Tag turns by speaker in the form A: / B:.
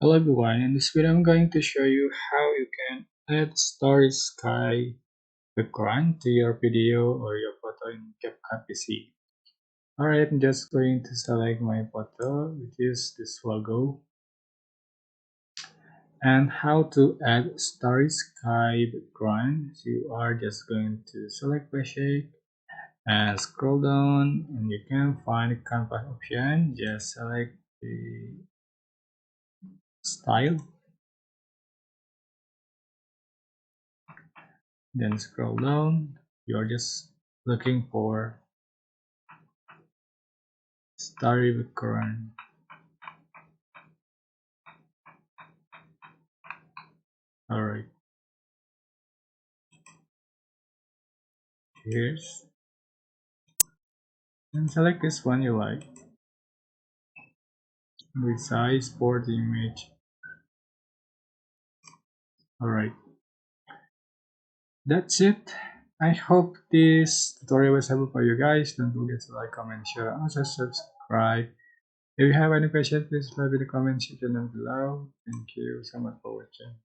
A: Hello everyone, in this video I'm going to show you how you can add Starry Sky background to your video or your photo in CapCut PC. Alright, I'm just going to select my photo, which is this logo, and how to add Starry Sky background. So you are just going to select by shape and scroll down, and you can find the canvas option. Just select the style, then scroll down. You are just looking for Starry background. Alright, here's and select this one you like. Resize for the image. Alright, that's it. I hope this tutorial was helpful for you guys. Don't forget to like, comment, share, and also subscribe. If you have any questions, please leave in the comment section down below. Thank you so much for watching.